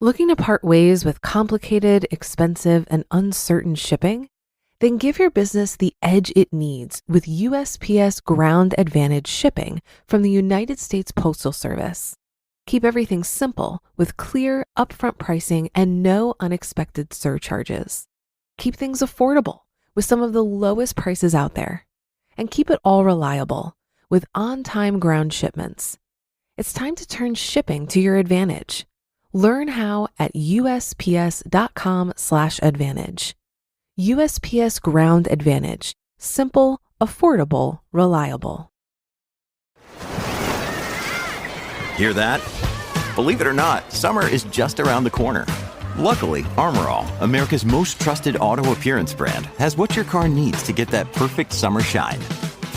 Looking to part ways with complicated, expensive, and uncertain shipping? Then give your business the edge it needs with USPS Ground Advantage shipping from the United States Postal Service. Keep everything simple with clear, upfront pricing and no unexpected surcharges. Keep things affordable with some of the lowest prices out there. And keep it all reliable with on-time ground shipments. It's time to turn shipping to your advantage. Learn how at USPS.com/advantage. USPS Ground Advantage. Simple, affordable, reliable. Hear that? Believe it or not, summer is just around the corner. Luckily, Armor All, America's most trusted auto appearance brand, has what your car needs to get that perfect summer shine.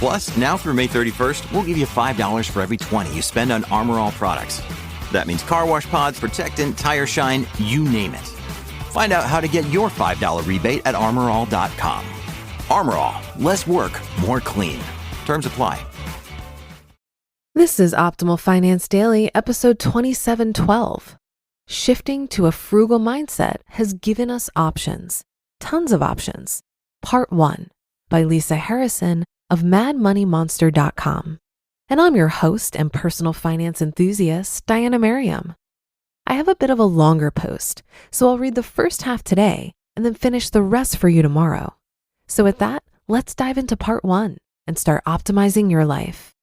Plus, now through May 31st, we'll give you $5 for every $20 you spend on Armor All products. That means car wash pods, protectant, tire shine, you name it. Find out how to get your $5 rebate at armorall.com. Armor All, less work, more clean. Terms apply. This is Optimal Finance Daily, episode 2712. Shifting to a frugal mindset has given us options, tons of options. Part 1 by Lisa Harrison of madmoneymonster.com. And I'm your host and personal finance enthusiast, Diana Merriam. I have a bit of a longer post, so I'll read the first half today and then finish the rest for you tomorrow. So with that, let's dive into part 1 and start optimizing your life.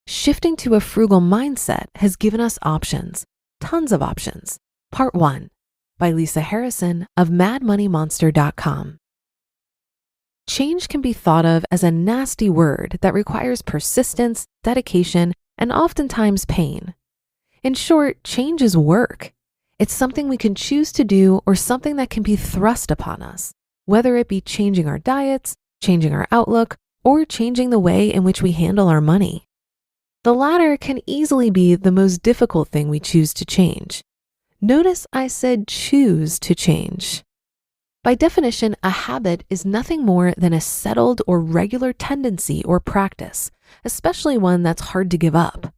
Shifting to a frugal mindset has given us options, tons of options. Part 1 by Lisa Harrison of madmoneymonster.com. Change can be thought of as a nasty word that requires persistence, dedication, and oftentimes pain. In short, change is work. It's something we can choose to do or something that can be thrust upon us, whether it be changing our diets, changing our outlook, or changing the way in which we handle our money. The latter can easily be the most difficult thing we choose to change. Notice I said choose to change. By definition, a habit is nothing more than a settled or regular tendency or practice, especially one that's hard to give up.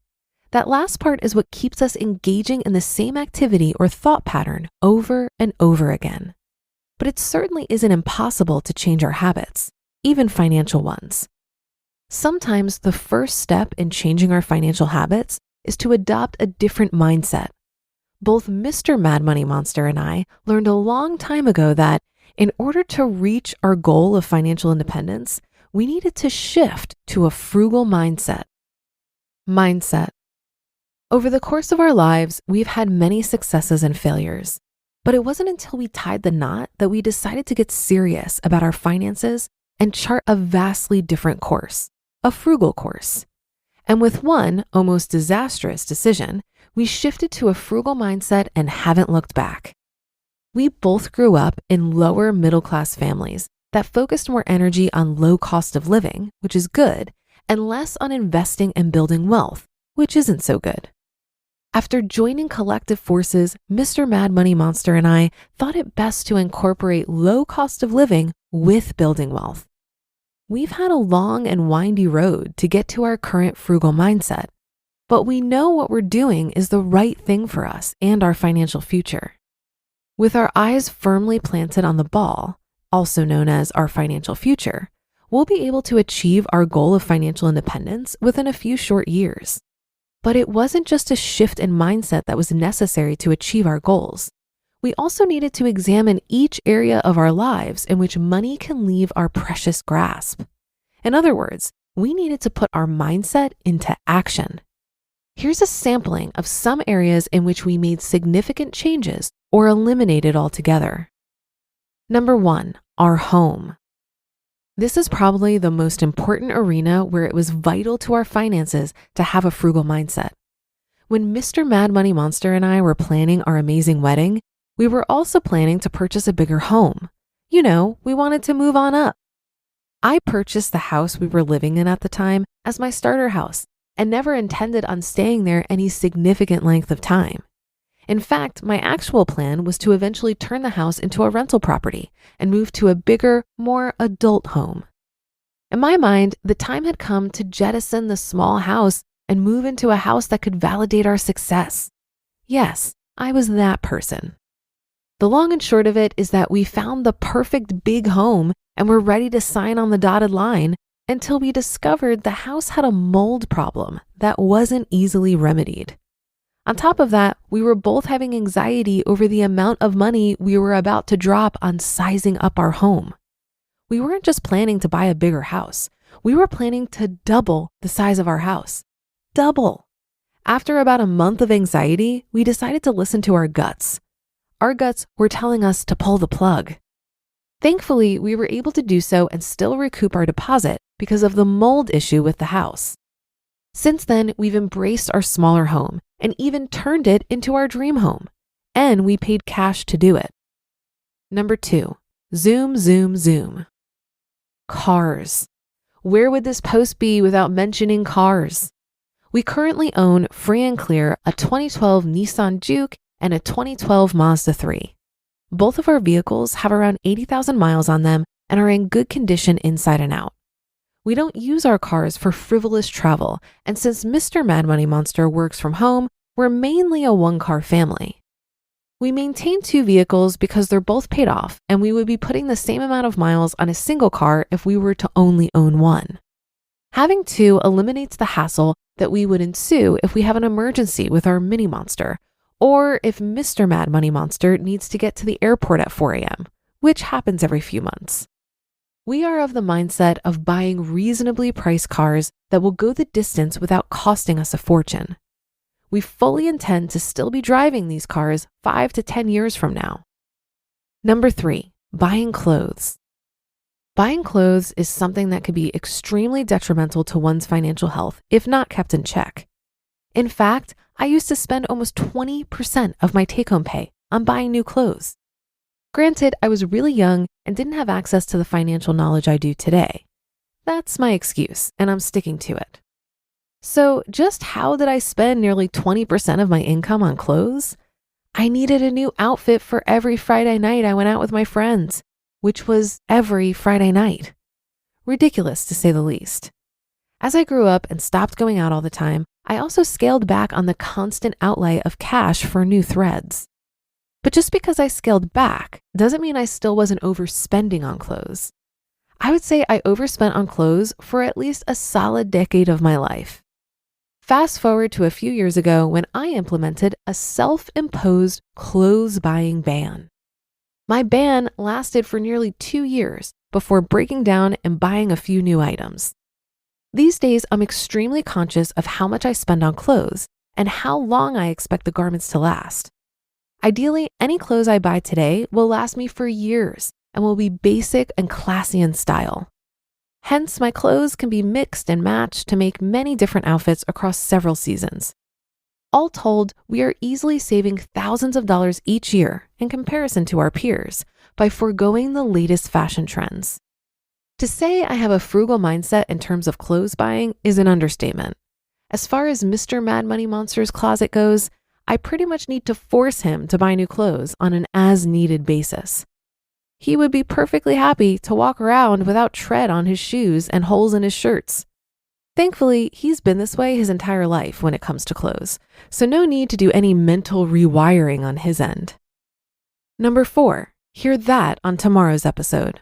That last part is what keeps us engaging in the same activity or thought pattern over and over again. But it certainly isn't impossible to change our habits, even financial ones. Sometimes the first step in changing our financial habits is to adopt a different mindset. Both Mr. Mad Money Monster and I learned a long time ago that in order to reach our goal of financial independence, we needed to shift to a frugal mindset. Mindset. Over the course of our lives, we've had many successes and failures, but it wasn't until we tied the knot that we decided to get serious about our finances and chart a vastly different course, a frugal course. And with one almost disastrous decision, we shifted to a frugal mindset and haven't looked back. We both grew up in lower middle-class families that focused more energy on low cost of living, which is good, and less on investing and building wealth, which isn't so good. After joining collective forces, Mr. Mad Money Monster and I thought it best to incorporate low cost of living with building wealth. We've had a long and windy road to get to our current frugal mindset, but we know what we're doing is the right thing for us and our financial future. With our eyes firmly planted on the ball, also known as our financial future, we'll be able to achieve our goal of financial independence within a few short years. But it wasn't just a shift in mindset that was necessary to achieve our goals. We also needed to examine each area of our lives in which money can leave our precious grasp. In other words, we needed to put our mindset into action. Here's a sampling of some areas in which we made significant changes or eliminated altogether. Number 1, our home. This is probably the most important arena where it was vital to our finances to have a frugal mindset. When Mr. Mad Money Monster and I were planning our amazing wedding, we were also planning to purchase a bigger home. You know, we wanted to move on up. I purchased the house we were living in at the time as my starter house and never intended on staying there any significant length of time. In fact, my actual plan was to eventually turn the house into a rental property and move to a bigger, more adult home. In my mind, the time had come to jettison the small house and move into a house that could validate our success. Yes, I was that person. The long and short of it is that we found the perfect big home and were ready to sign on the dotted line until we discovered the house had a mold problem that wasn't easily remedied. On top of that, we were both having anxiety over the amount of money we were about to drop on sizing up our home. We weren't just planning to buy a bigger house. We were planning to double the size of our house. Double. After about a month of anxiety, we decided to listen to our guts. Our guts were telling us to pull the plug. Thankfully, we were able to do so and still recoup our deposit because of the mold issue with the house. Since then, we've embraced our smaller home and even turned it into our dream home. And we paid cash to do it. Number 2, zoom, zoom, zoom. Cars. Where would this post be without mentioning cars? We currently own free and clear a 2012 Nissan Juke and a 2012 Mazda 3. Both of our vehicles have around 80,000 miles on them and are in good condition inside and out. We don't use our cars for frivolous travel, and since Mr. Mad Money Monster works from home, we're mainly a one-car family. We maintain 2 vehicles because they're both paid off, and we would be putting the same amount of miles on a single car if we were to only own one. Having 2 eliminates the hassle that we would ensue if we have an emergency with our mini monster, or if Mr. Mad Money Monster needs to get to the airport at 4 a.m., which happens every few months. We are of the mindset of buying reasonably priced cars that will go the distance without costing us a fortune. We fully intend to still be driving these cars 5 to 10 years from now. Number 3, buying clothes. Buying clothes is something that could be extremely detrimental to one's financial health if not kept in check. In fact, I used to spend almost 20% of my take-home pay on buying new clothes. Granted, I was really young and didn't have access to the financial knowledge I do today. That's my excuse, and I'm sticking to it. So just how did I spend nearly 20% of my income on clothes? I needed a new outfit for every Friday night I went out with my friends, which was every Friday night. Ridiculous to say the least. As I grew up and stopped going out all the time, I also scaled back on the constant outlay of cash for new threads. But just because I scaled back doesn't mean I still wasn't overspending on clothes. I would say I overspent on clothes for at least a solid decade of my life. Fast forward to a few years ago when I implemented a self-imposed clothes buying ban. My ban lasted for nearly 2 years before breaking down and buying a few new items. These days, I'm extremely conscious of how much I spend on clothes and how long I expect the garments to last. Ideally, any clothes I buy today will last me for years and will be basic and classy in style. Hence, my clothes can be mixed and matched to make many different outfits across several seasons. All told, we are easily saving thousands of dollars each year in comparison to our peers by foregoing the latest fashion trends. To say I have a frugal mindset in terms of clothes buying is an understatement. As far as Mr. Mad Money Monster's closet goes, I pretty much need to force him to buy new clothes on an as-needed basis. He would be perfectly happy to walk around without tread on his shoes and holes in his shirts. Thankfully, he's been this way his entire life when it comes to clothes, so no need to do any mental rewiring on his end. Number 4, hear that on tomorrow's episode.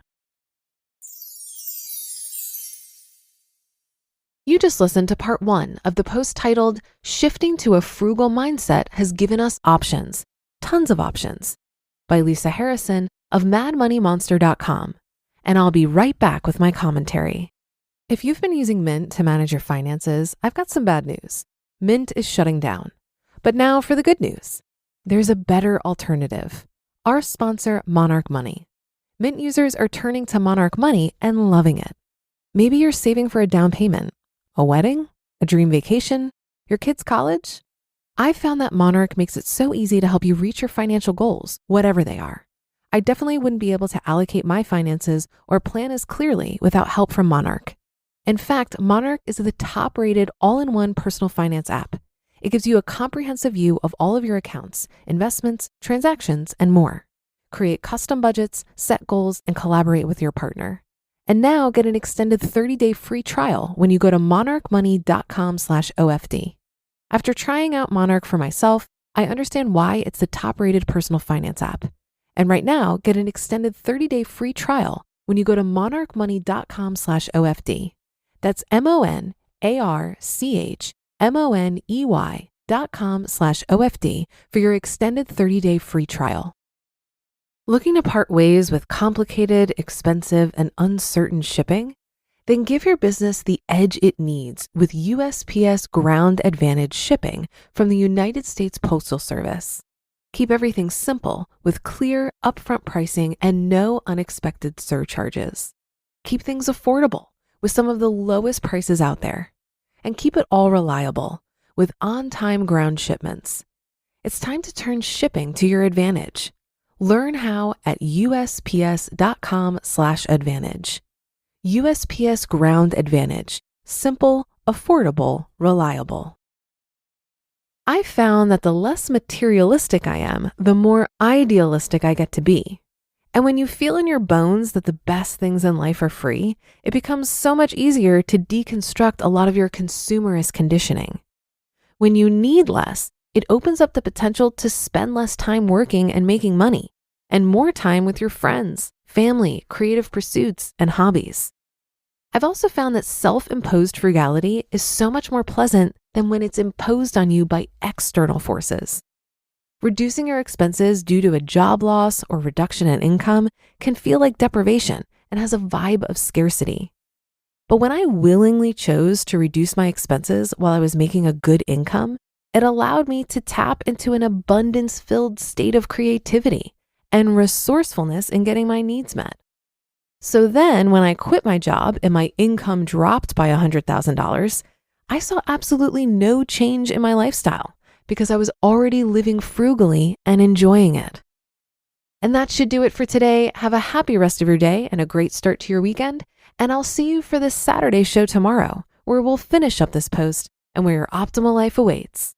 You just listened to part 1 of the post titled, Shifting to a Frugal Mindset Has Given Us Options, Tons of Options, by Lisa Harrison of madmoneymonster.com. And I'll be right back with my commentary. If you've been using Mint to manage your finances, I've got some bad news. Mint is shutting down. But now for the good news. There's a better alternative. Our sponsor, Monarch Money. Mint users are turning to Monarch Money and loving it. Maybe you're saving for a down payment, a wedding, a dream vacation, your kid's college. I've found that Monarch makes it so easy to help you reach your financial goals, whatever they are. I definitely wouldn't be able to allocate my finances or plan as clearly without help from Monarch. In fact, Monarch is the top-rated all-in-one personal finance app. It gives you a comprehensive view of all of your accounts, investments, transactions, and more. Create custom budgets, set goals, and collaborate with your partner. And now get an extended 30-day free trial when you go to monarchmoney.com/OFD. After trying out Monarch for myself, I understand why it's the top-rated personal finance app. And right now, get an extended 30-day free trial when you go to monarchmoney.com/OFD. That's monarchmoney.com/OFD for your extended 30-day free trial. Looking to part ways with complicated, expensive, and uncertain shipping? Then give your business the edge it needs with USPS Ground Advantage shipping from the United States Postal Service. Keep everything simple with clear, upfront pricing and no unexpected surcharges. Keep things affordable with some of the lowest prices out there. And keep it all reliable with on-time ground shipments. It's time to turn shipping to your advantage. Learn how at USPS.com/advantage. USPS Ground Advantage. Simple, affordable, reliable. I found that the less materialistic I am, the more idealistic I get to be. And when you feel in your bones that the best things in life are free, it becomes so much easier to deconstruct a lot of your consumerist conditioning. When you need less, it opens up the potential to spend less time working and making money, and more time with your friends, family, creative pursuits, and hobbies. I've also found that self-imposed frugality is so much more pleasant than when it's imposed on you by external forces. Reducing your expenses due to a job loss or reduction in income can feel like deprivation and has a vibe of scarcity. But when I willingly chose to reduce my expenses while I was making a good income, it allowed me to tap into an abundance-filled state of creativity and resourcefulness in getting my needs met. So then when I quit my job and my income dropped by $100,000, I saw absolutely no change in my lifestyle because I was already living frugally and enjoying it. And that should do it for today. Have a happy rest of your day and a great start to your weekend. And I'll see you for this Saturday show tomorrow, where we'll finish up this post and where your optimal life awaits.